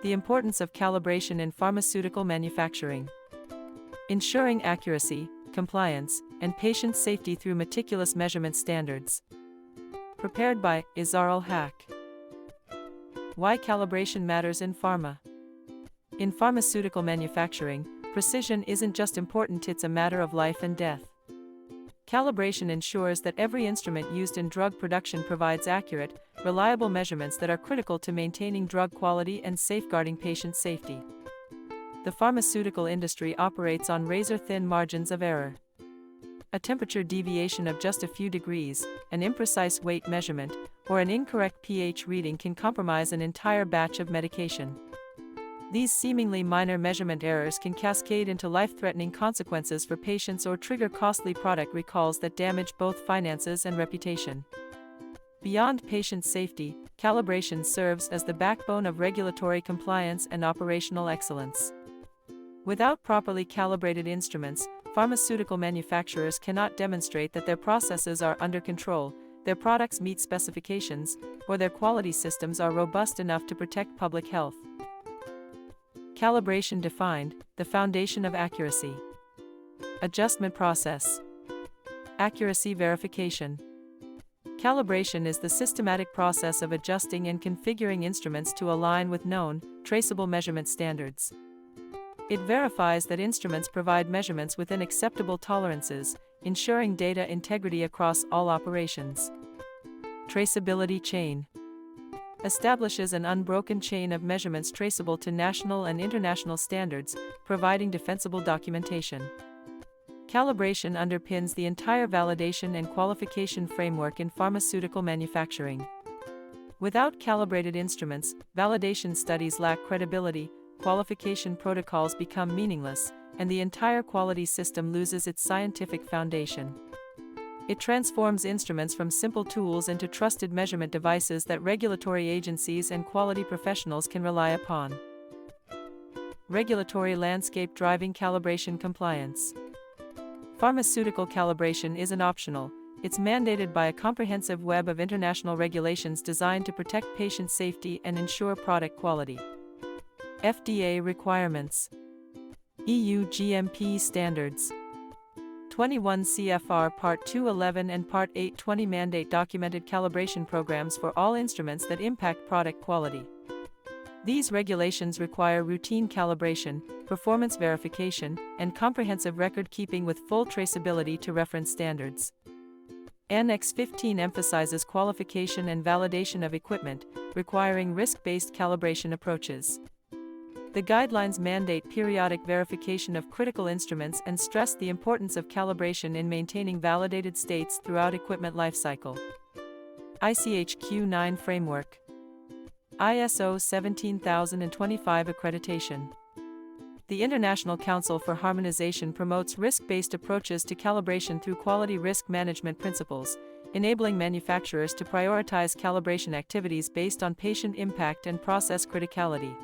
The importance of calibration in pharmaceutical manufacturing. Ensuring accuracy, compliance, and patient safety through meticulous measurement standards. Prepared by Izarul Hack. Why calibration matters in pharma. In pharmaceutical manufacturing, precision isn't just important, it's a matter of life and death. Calibration ensures that every instrument used in drug production provides accurate, reliable measurements that are critical to maintaining drug quality and safeguarding patient safety. The pharmaceutical industry operates on razor-thin margins of error. A temperature deviation of just a few degrees, an imprecise weight measurement, or an incorrect pH reading can compromise an entire batch of medication. These seemingly minor measurement errors can cascade into life-threatening consequences for patients or trigger costly product recalls that damage both finances and reputation. Beyond patient safety, calibration serves as the backbone of regulatory compliance and operational excellence. Without properly calibrated instruments, pharmaceutical manufacturers cannot demonstrate that their processes are under control, their products meet specifications, or their quality systems are robust enough to protect public health. Calibration defined, the foundation of accuracy. Adjustment process. Accuracy verification. Calibration is the systematic process of adjusting and configuring instruments to align with known, traceable measurement standards. It verifies that instruments provide measurements within acceptable tolerances, ensuring data integrity across all operations. Traceability chain. Establishes an unbroken chain of measurements traceable to national and international standards, providing defensible documentation. Calibration underpins the entire validation and qualification framework in pharmaceutical manufacturing. Without calibrated instruments, validation studies lack credibility, qualification protocols become meaningless, and the entire quality system loses its scientific foundation. It transforms instruments from simple tools into trusted measurement devices that regulatory agencies and quality professionals can rely upon. Regulatory landscape driving calibration compliance. Pharmaceutical calibration isn't optional, it's mandated by a comprehensive web of international regulations designed to protect patient safety and ensure product quality. FDA requirements. EU GMP standards. 21 CFR Part 211 and Part 820 mandate documented calibration programs for all instruments that impact product quality. These regulations require routine calibration, performance verification, and comprehensive record-keeping with full traceability to reference standards. Annex 15 emphasizes qualification and validation of equipment, requiring risk-based calibration approaches. The guidelines mandate periodic verification of critical instruments and stress the importance of calibration in maintaining validated states throughout equipment lifecycle. ICH Q9 Framework. ISO 17025 Accreditation. The International Council for Harmonization promotes risk-based approaches to calibration through quality risk management principles, enabling manufacturers to prioritize calibration activities based on patient impact and process criticality.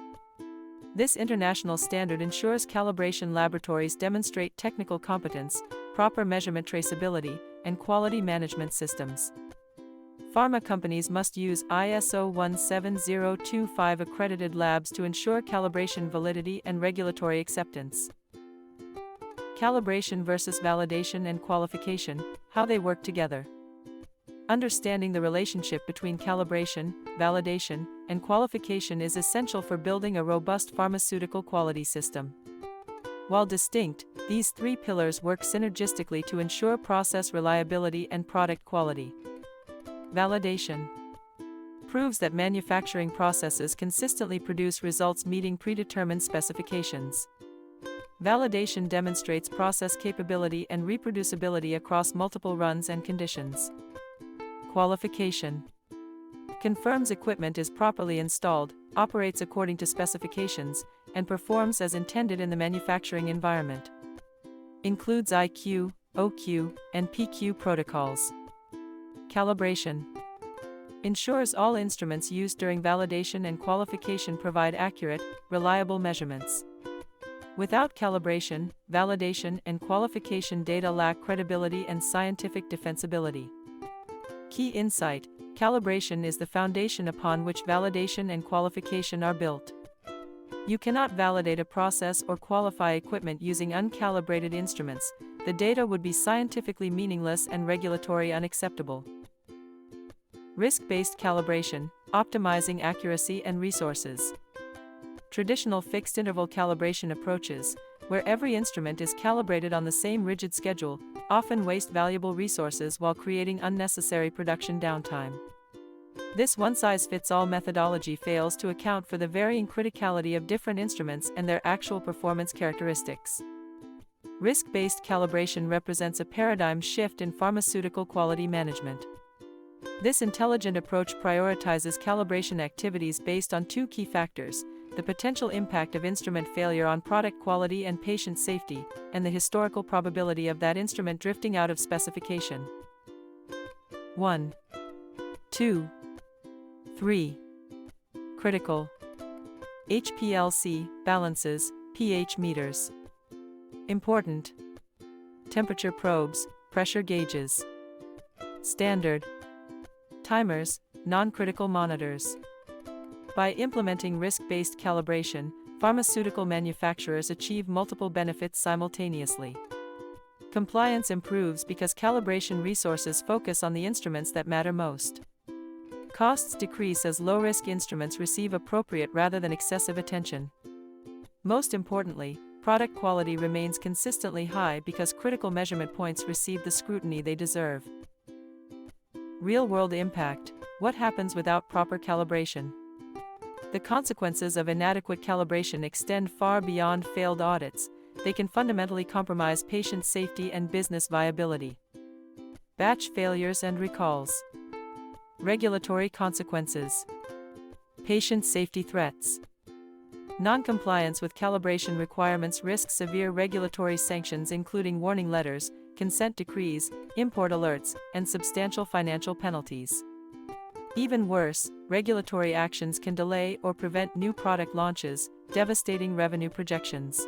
This international standard ensures calibration laboratories demonstrate technical competence, proper measurement traceability, and quality management systems. Pharma companies must use ISO 17025 accredited labs to ensure calibration validity and regulatory acceptance. Calibration versus validation and qualification, how they work together. Understanding the relationship between calibration, validation, and qualification is essential for building a robust pharmaceutical quality system. While distinct, these three pillars work synergistically to ensure process reliability and product quality. Validation proves that manufacturing processes consistently produce results meeting predetermined specifications. Validation demonstrates process capability and reproducibility across multiple runs and conditions. Qualification confirms equipment is properly installed, operates according to specifications, and performs as intended in the manufacturing environment. Includes IQ, OQ, and PQ protocols. Calibration ensures all instruments used during validation and qualification provide accurate, reliable measurements. Without calibration, validation, and qualification data lack credibility and scientific defensibility. Key insight: calibration is the foundation upon which validation and qualification are built. You cannot validate a process or qualify equipment using uncalibrated instruments. The data would be scientifically meaningless and regulatory unacceptable. Risk-based calibration, optimizing accuracy and resources. Traditional fixed-interval calibration approaches, where every instrument is calibrated on the same rigid schedule, often waste valuable resources while creating unnecessary production downtime. This one-size-fits-all methodology fails to account for the varying criticality of different instruments and their actual performance characteristics. Risk-based calibration represents a paradigm shift in pharmaceutical quality management. This intelligent approach prioritizes calibration activities based on two key factors: the potential impact of instrument failure on product quality and patient safety, and the historical probability of that instrument drifting out of specification. 1, 2, 3. Critical. HPLC, balances, pH meters. Important. Temperature probes, pressure gauges. Standard. Timers, non-critical monitors. By implementing risk-based calibration, pharmaceutical manufacturers achieve multiple benefits simultaneously. Compliance improves because calibration resources focus on the instruments that matter most. Costs decrease as low-risk instruments receive appropriate rather than excessive attention. Most importantly, product quality remains consistently high because critical measurement points receive the scrutiny they deserve. Real-world impact: what happens without proper calibration? The consequences of inadequate calibration extend far beyond failed audits. They can fundamentally compromise patient safety and business viability. Batch failures and recalls. Regulatory consequences. Patient safety threats. Non-compliance with calibration requirements risks severe regulatory sanctions including warning letters, consent decrees, import alerts, and substantial financial penalties. Even worse, regulatory actions can delay or prevent new product launches, devastating revenue projections.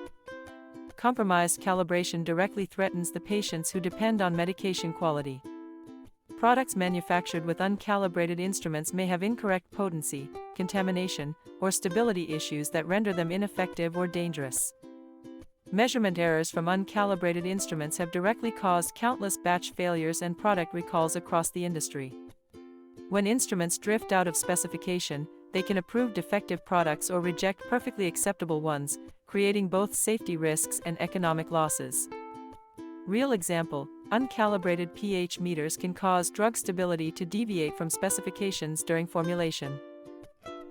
Compromised calibration directly threatens the patients who depend on medication quality. Products manufactured with uncalibrated instruments may have incorrect potency, contamination, or stability issues that render them ineffective or dangerous. Measurement errors from uncalibrated instruments have directly caused countless batch failures and product recalls across the industry. When instruments drift out of specification, they can approve defective products or reject perfectly acceptable ones, creating both safety risks and economic losses. Real example: uncalibrated pH meters can cause drug stability to deviate from specifications during formulation.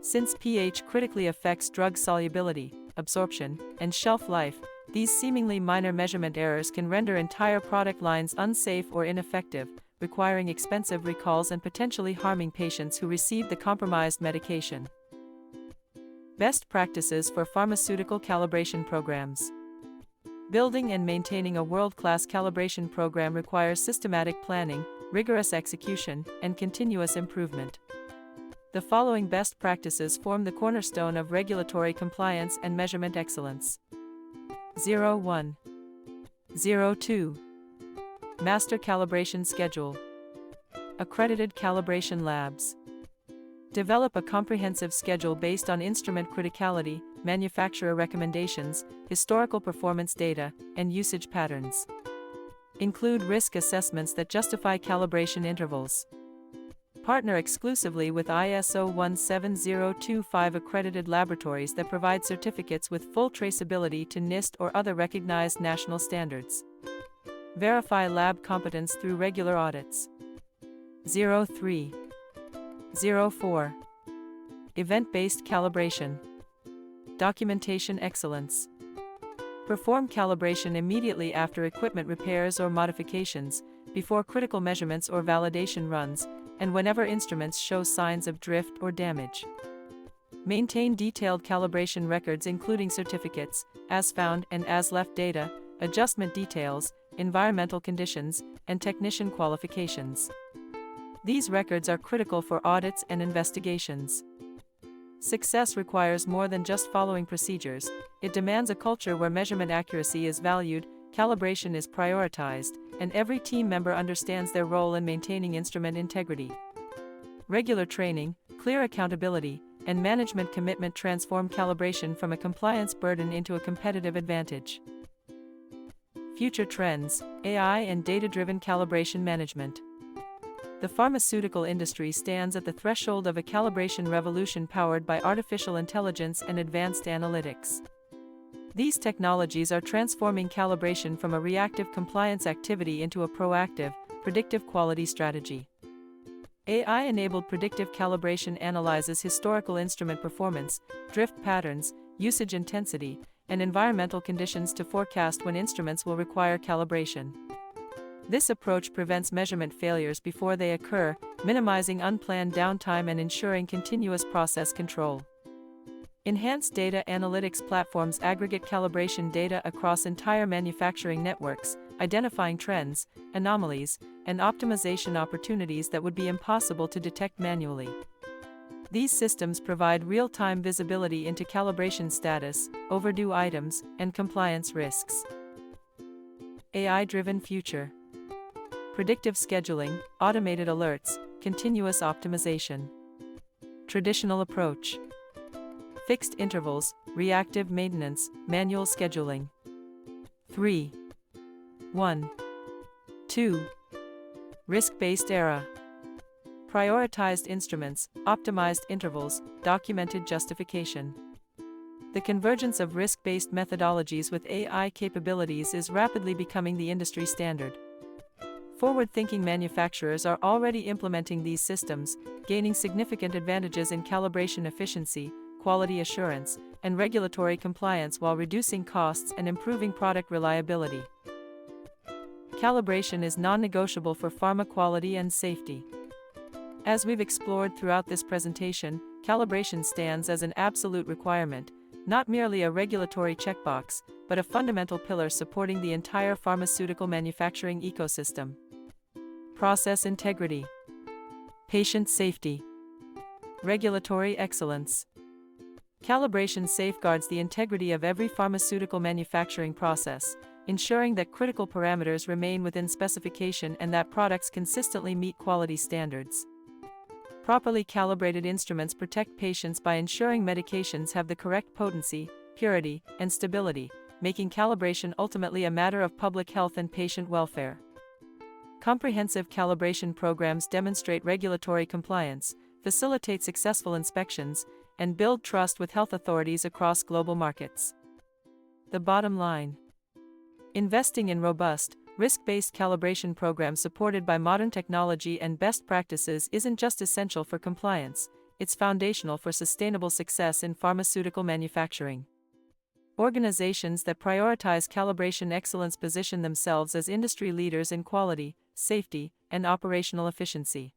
Since pH critically affects drug solubility, absorption, and shelf life, these seemingly minor measurement errors can render entire product lines unsafe or ineffective, requiring expensive recalls and potentially harming patients who receive the compromised medication. Best practices for pharmaceutical calibration programs. Building and maintaining a world-class calibration program requires systematic planning, rigorous execution, and continuous improvement. The following best practices form the cornerstone of regulatory compliance and measurement excellence. 01. 02. Master Calibration Schedule. Accredited calibration labs. Develop a comprehensive schedule based on instrument criticality, manufacturer recommendations, historical performance data, and usage patterns. Include risk assessments that justify calibration intervals. Partner exclusively with ISO 17025 accredited laboratories that provide certificates with full traceability to NIST or other recognized national standards. Verify lab competence through regular audits. 03. 04. Event-based calibration. Documentation excellence. Perform calibration immediately after equipment repairs or modifications, before critical measurements or validation runs, and whenever instruments show signs of drift or damage. Maintain detailed calibration records including certificates, as found and as left data, adjustment details, environmental conditions, and technician qualifications. These records are critical for audits and investigations. Success requires more than just following procedures. It demands a culture where measurement accuracy is valued, calibration is prioritized, and every team member understands their role in maintaining instrument integrity. Regular training, clear accountability, and management commitment transform calibration from a compliance burden into a competitive advantage. Future trends: AI and data-driven calibration management. The pharmaceutical industry stands at the threshold of a calibration revolution powered by artificial intelligence and advanced analytics. These technologies are transforming calibration from a reactive compliance activity into a proactive, predictive quality strategy. AI-enabled predictive calibration analyzes historical instrument performance, drift patterns, usage intensity, and environmental conditions to forecast when instruments will require calibration. This approach prevents measurement failures before they occur, minimizing unplanned downtime and ensuring continuous process control. Enhanced data analytics platforms aggregate calibration data across entire manufacturing networks, identifying trends, anomalies, and optimization opportunities that would be impossible to detect manually. These systems provide real-time visibility into calibration status, overdue items, and compliance risks. AI-driven future. Predictive scheduling, automated alerts, continuous optimization. Traditional approach. Fixed intervals, reactive maintenance, manual scheduling. 3. 1. 2. Risk-based era. Prioritized instruments, optimized intervals, documented justification. The convergence of risk-based methodologies with AI capabilities is rapidly becoming the industry standard. Forward-thinking manufacturers are already implementing these systems, gaining significant advantages in calibration efficiency, quality assurance, and regulatory compliance while reducing costs and improving product reliability. Calibration is non-negotiable for pharma quality and safety. As we've explored throughout this presentation, calibration stands as an absolute requirement, not merely a regulatory checkbox, but a fundamental pillar supporting the entire pharmaceutical manufacturing ecosystem. Process integrity, patient safety, regulatory excellence. Calibration safeguards the integrity of every pharmaceutical manufacturing process, ensuring that critical parameters remain within specification and that products consistently meet quality standards. Properly calibrated instruments protect patients by ensuring medications have the correct potency, purity, and stability, making calibration ultimately a matter of public health and patient welfare. Comprehensive calibration programs demonstrate regulatory compliance, facilitate successful inspections, and build trust with health authorities across global markets. The bottom line: investing in robust, risk-based calibration programs supported by modern technology and best practices isn't just essential for compliance, it's foundational for sustainable success in pharmaceutical manufacturing. Organizations that prioritize calibration excellence position themselves as industry leaders in quality, safety, and operational efficiency.